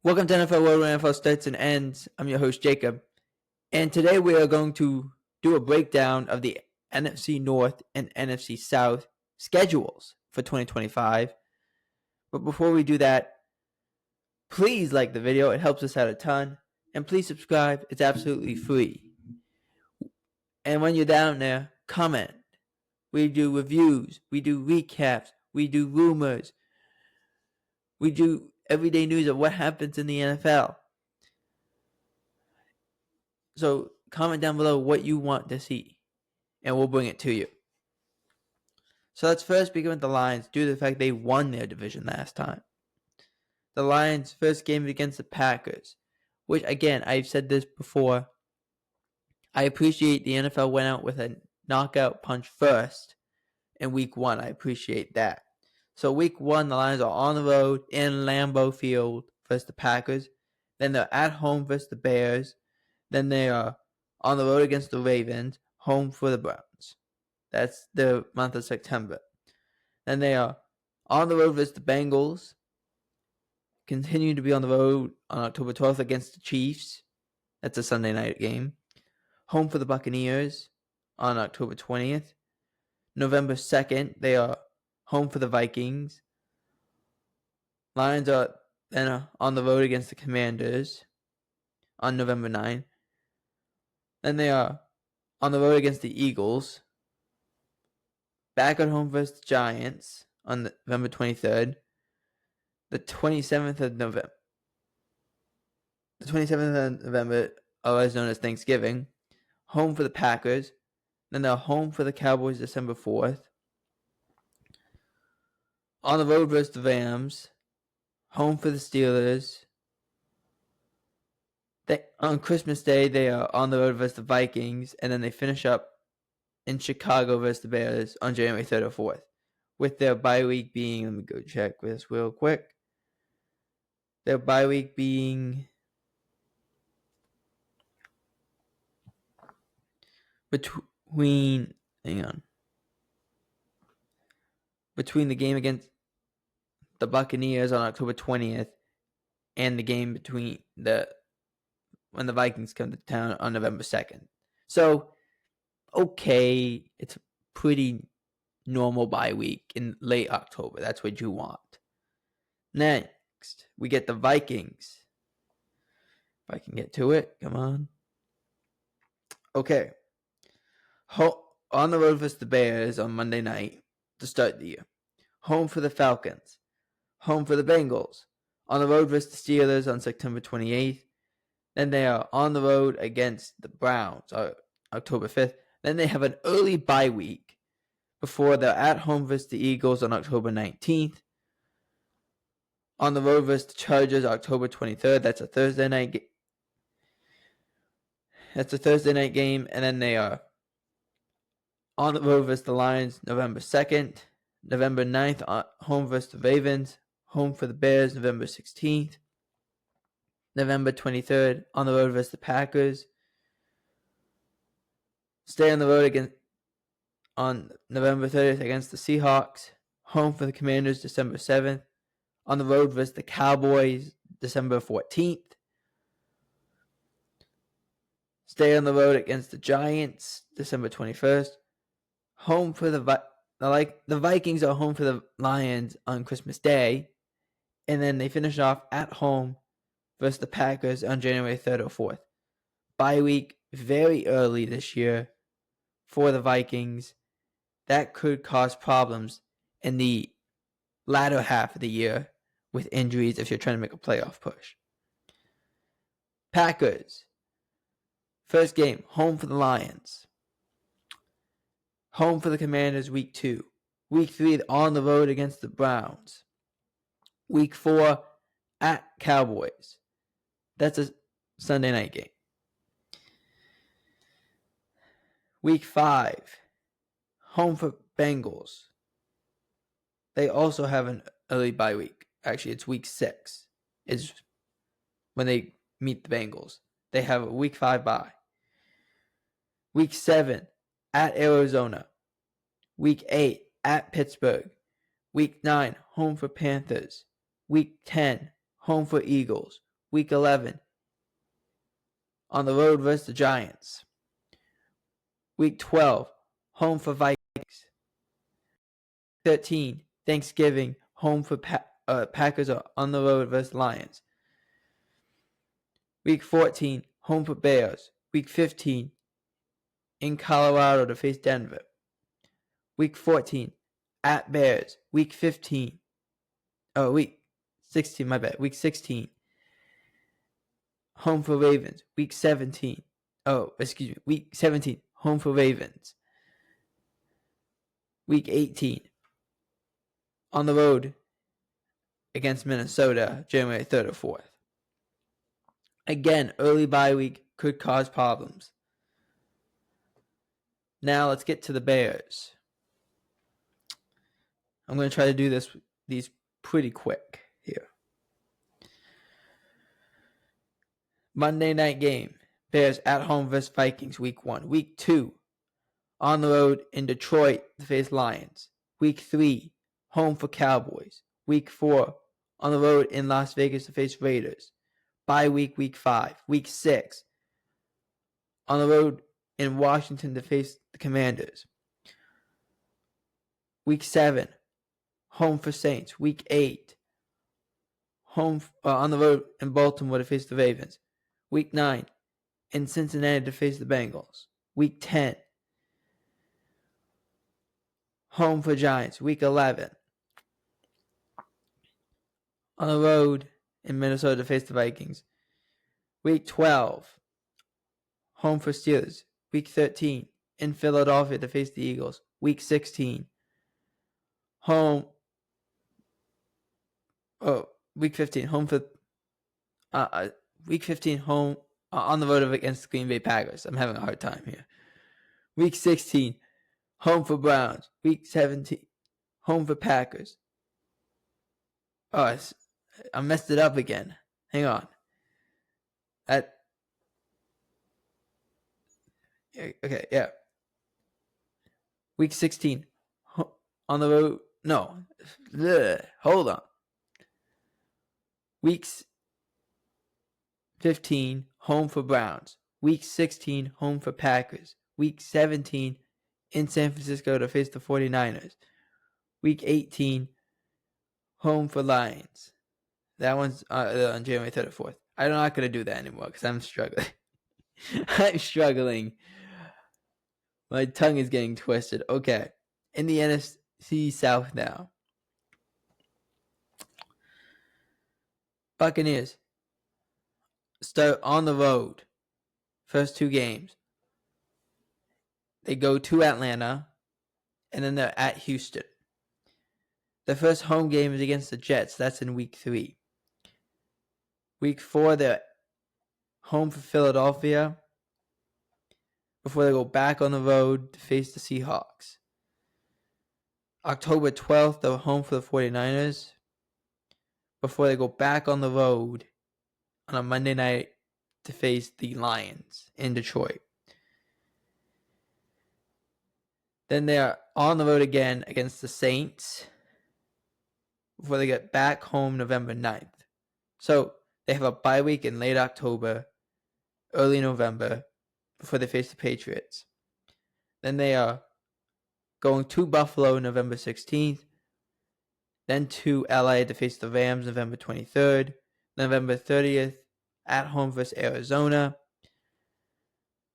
Welcome to NFL World, where NFL starts and ends. I'm your host, Jacob. And today we are going to do a breakdown of the NFC North and NFC South schedules for 2025. But before we do that, please like the video. It helps us out a ton. And please subscribe. It's absolutely free. And when you're down there, comment. We do reviews. We do recaps. We do rumors. We do everyday news of what happens in the NFL. So comment down below what you want to see, and we'll bring it to you. So let's first begin with the Lions due to the fact they won their division last time. The Lions' first game against the Packers, which again, I've said this before. I appreciate the NFL went out with a knockout punch first in week 1. I appreciate that. So week 1, the Lions are on the road in Lambeau Field versus the Packers. Then they're at home versus the Bears. Then they are on the road against the Ravens, home for the Browns. That's the month of September. Then they are on the road versus the Bengals, continue to be on the road on October 12th against the Chiefs. That's a Sunday night game. Home for the Buccaneers on October 20th. November 2nd, they are home for the Vikings. Lions are then on the road against the Commanders on November 9th. Then they are on the road against the Eagles. Back at home versus the Giants on November 23rd. The 27th of November. The 27th of November, otherwise known as Thanksgiving. Home for the Packers. Then they're home for the Cowboys December 4th. On the road versus the Rams. Home for the Steelers. On Christmas Day, they are on the road versus the Vikings, and then they finish up in Chicago versus the Bears on January 3rd or 4th, with their bye week being, let me go check this real quick, their bye week being between the game against the Buccaneers on October 20th and the game between when the Vikings come to town on November 2nd. So, okay, it's a pretty normal bye week in late October. That's what you want. Next, we get the Vikings. If I can get to it, come on. Okay. On the road versus the Bears on Monday night to start the year. Home for the Falcons. Home for the Bengals. On the road versus the Steelers on September 28th. Then they are on the road against the Browns October 5th. Then they have an early bye week before they're at home versus the Eagles on October 19th. On the road versus the Chargers October 23rd. That's a Thursday night game. And then they are on the road versus the Lions November 2nd. November 9th, home versus the Ravens. Home for the Bears November 16th. November 23rd, on the road versus the Packers. Stay on the road again on November 30th against the Seahawks. Home for the Commanders December 7th. On the road versus the Cowboys December 14th. Stay on the road against the Giants December 21st. Home for the Vikings are home for the Lions on Christmas Day. And then they finish off at home versus the Packers on January 3rd or 4th. Bye week very early this year for the Vikings. That could cause problems in the latter half of the year with injuries if you're trying to make a playoff push. Packers. First game, home for the Lions. Home for the Commanders week 2. Week 3 on the road against the Browns. Week 4 at Cowboys. That's a Sunday night game. Week 5, home for Bengals. They also have an early bye week. Actually, it's week 6 is when they meet the Bengals. They have a week 5 bye. Week 7, at Arizona. Week 8, at Pittsburgh. Week 9, home for Panthers. Week 10, home for Eagles. Week 11, on the road versus the Giants. Week 12, home for Vikings. 13, Thanksgiving, home for Packers on the road versus Lions. Week 14, home for Bears. Week 15, in Colorado to face Denver. Week 14, at Bears. Week 16, my bad. Week 16, home for Ravens. Week 17, Week 17, home for Ravens. Week 18, on the road against Minnesota, January 3rd or 4th. Again, early bye week could cause problems. Now let's get to the Bears. I'm going to try to do these pretty quick here. Monday night game. Bears at home versus Vikings, week 1. Week 2, on the road in Detroit to face Lions. Week 3, home for Cowboys. Week 4, on the road in Las Vegas to face Raiders. Bye week, week 5. Week 6, on the road in Washington to face the Commanders. Week 7, home for Saints. Week 8, home on the road in Baltimore to face the Ravens. Week 9, in Cincinnati to face the Bengals. Week 10, home for Giants. Week 11, on the road in Minnesota to face the Vikings. Week 12, home for Steelers. Week 13, in Philadelphia to face the Eagles. Week 16, home. Week 15, home for. Week 15, home on the road against the Green Bay Packers. I'm having a hard time here. Week 16, home for Browns. Week 17, home for Packers. Oh, I messed it up again. Hang on. Okay, yeah. Week 16, on the road. No. Hold on. Weeks 15, home for Browns. Week 16, home for Packers. Week 17, in San Francisco to face the 49ers. Week 18, home for Lions. That one's on January 3rd or 4th. I'm not going to do that anymore because I'm struggling. I'm struggling. My tongue is getting twisted. Okay. In the NFC South now. Buccaneers start on the road. First 2 games. They go to Atlanta, and then they're at Houston. The first home game is against the Jets. That's in week 3. Week 4, they're home for Philadelphia before they go back on the road to face the Seahawks. October 12th, they're home for the 49ers before they go back on the road on a Monday night to face the Lions in Detroit. Then they are on the road again against the Saints before they get back home November 9th. So they have a bye week in late October, early November before they face the Patriots. Then they are going to Buffalo November 16th, then to LA to face the Rams November 23rd, November 30th at home versus Arizona,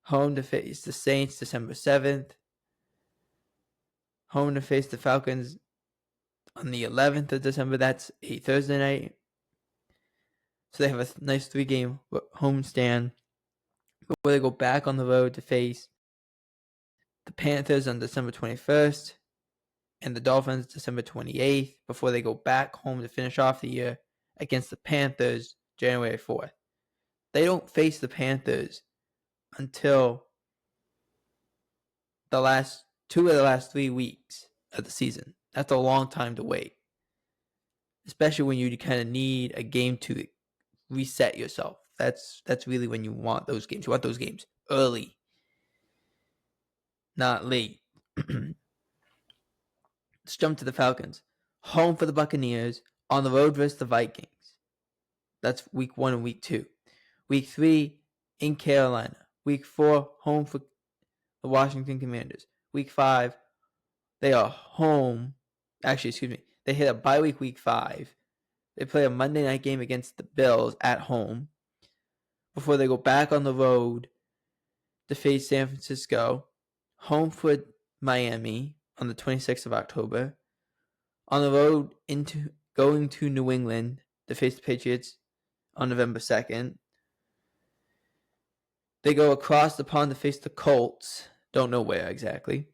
home to face the Saints December 7th, home to face the Falcons on the 11th of December. That's a Thursday night. So they have a nice 3-game homestand before they go back on the road to face the Panthers on December 21st and the Dolphins December 28th before they go back home to finish off the year against the Panthers January 4th. They don't face the Panthers until the last 2 of the last 3 weeks of the season. That's a long time to wait, especially when you kind of need a game to reset yourself. That's really when you want those games. You want those games early, not late. Let's jump to the Falcons. Home for the Buccaneers, on the road versus the Vikings. That's week 1 and week 2. Week 3 in Carolina. Week 4 home for the Washington Commanders. Week 5 they are home. Actually, excuse me. They hit a bye week 5. They play a Monday night game against the Bills at home before they go back on the road to face San Francisco, home for Miami on the 26th of October, on the road going to New England to face the Patriots on November 2nd. They go across the pond to face the Colts. Don't know where exactly.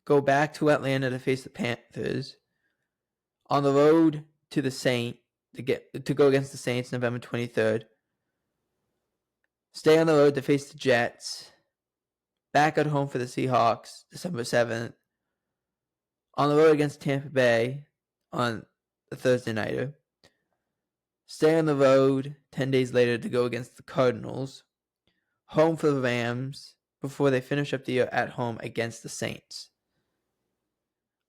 Go back to Atlanta to face the Panthers. On the road to the Saints to go against the Saints November 23rd. Stay on the road to face the Jets. Back at home for the Seahawks December 7th. On the road against Tampa Bay on the Thursday nighter. Stay on the road 10 days later to go against the Cardinals. Home for the Rams before they finish up the year at home against the Saints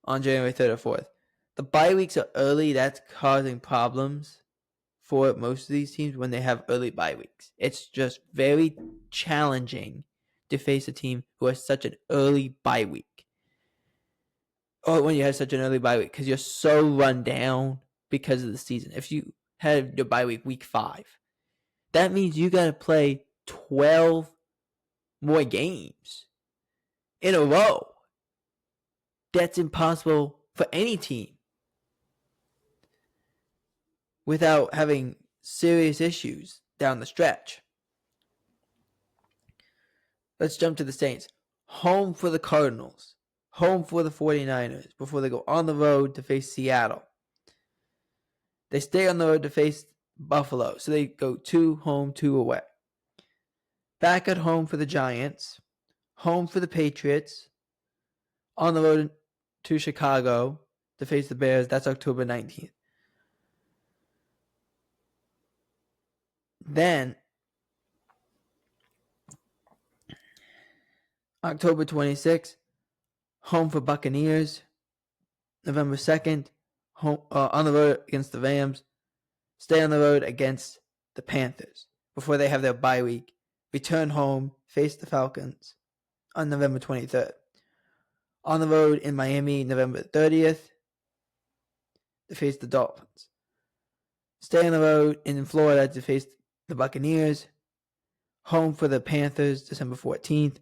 on January 3rd or 4th. The bye weeks are early. That's causing problems for most of these teams when they have early bye weeks. It's just very challenging to face a team who has such an early bye week. Or when you have such an early bye week because you're so run down because of the season. If you have your bye week 5, that means you got to play 12 more games in a row. That's impossible for any team without having serious issues down the stretch. Let's jump to the Saints. Home for the Cardinals. Home for the 49ers before they go on the road to face Seattle. They stay on the road to face Buffalo. So they go 2 home, 2 away. Back at home for the Giants. Home for the Patriots. On the road to Chicago to face the Bears. That's October 19th. Then, October 26th, home for Buccaneers. November 2nd, home on the road against the Rams. Stay on the road against the Panthers before they have their bye week. Return home, face the Falcons on November 23rd. On the road in Miami, November 30th, to face the Dolphins. Stay on the road in Florida to face the Buccaneers. Home for the Panthers, December 14th.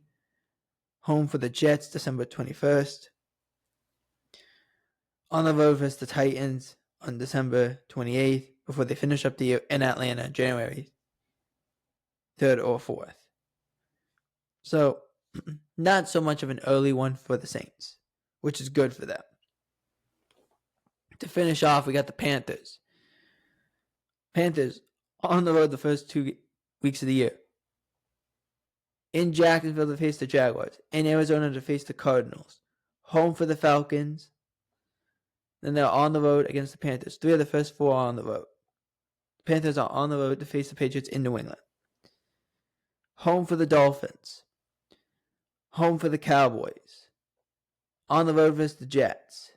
Home for the Jets, December 21st. On the road versus the Titans on December 28th before they finish up the year in Atlanta, January 3rd or 4th. So, not so much of an early one for the Saints, which is good for them. To finish off, we got the Panthers. Panthers on the road the first 2 weeks of the year. In Jacksonville to face the Jaguars. In Arizona to face the Cardinals. Home for the Falcons. Then they're on the road against the Panthers. 3 of the first 4 are on the road. The Panthers are on the road to face the Patriots in New England. Home for the Dolphins. Home for the Cowboys. On the road versus the Jets.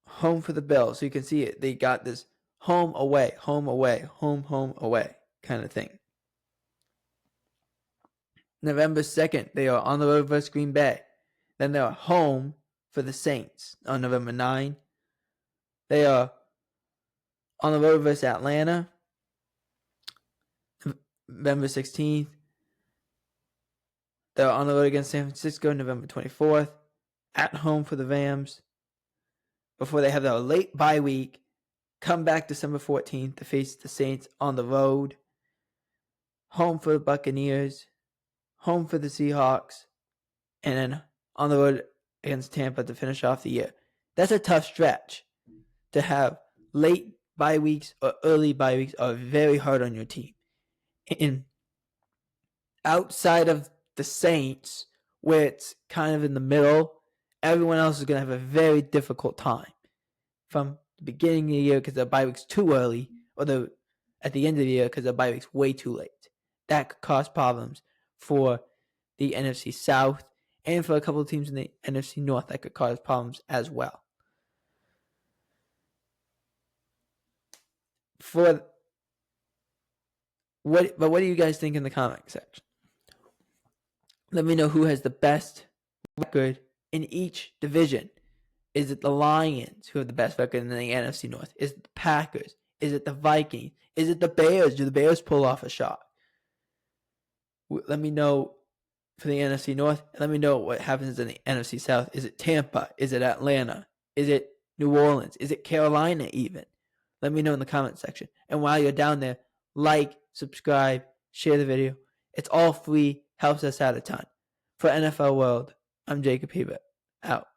Home for the Bills. So you can see it. They got this home, away, home, away, home, away kind of thing. November 2nd, they are on the road versus Green Bay. Then they are home for the Saints on November 9. They are on the road versus Atlanta, November 16th. They're on the road against San Francisco, November 24th. At home for the Rams before they have their late bye week. Come back December 14th to face the Saints on the road. Home for the Buccaneers. Home for the Seahawks. And then on the road against Tampa to finish off the year. That's a tough stretch. To have late bye weeks or early bye weeks are very hard on your team. And outside of the Saints, where it's kind of in the middle, everyone else is going to have a very difficult time from the beginning of the year because their bye week's too early, or at the end of the year because their bye week's way too late. That could cause problems for the NFC South and for a couple of teams in the NFC North. That could cause problems as well. what do you guys think in the comment section? Let me know who has the best record in each division. Is it the Lions who have the best record in the NFC North? Is it the Packers? Is it the Vikings? Is it the Bears? Do the Bears pull off a shot? Let me know for the NFC North. And let me know what happens in the NFC South. Is it Tampa? Is it Atlanta? Is it New Orleans? Is it Carolina even? Let me know in the comment section. And while you're down there, like, subscribe, share the video. It's all free. Helps us out a ton. For NFL World, I'm Jacob Hebert. Out.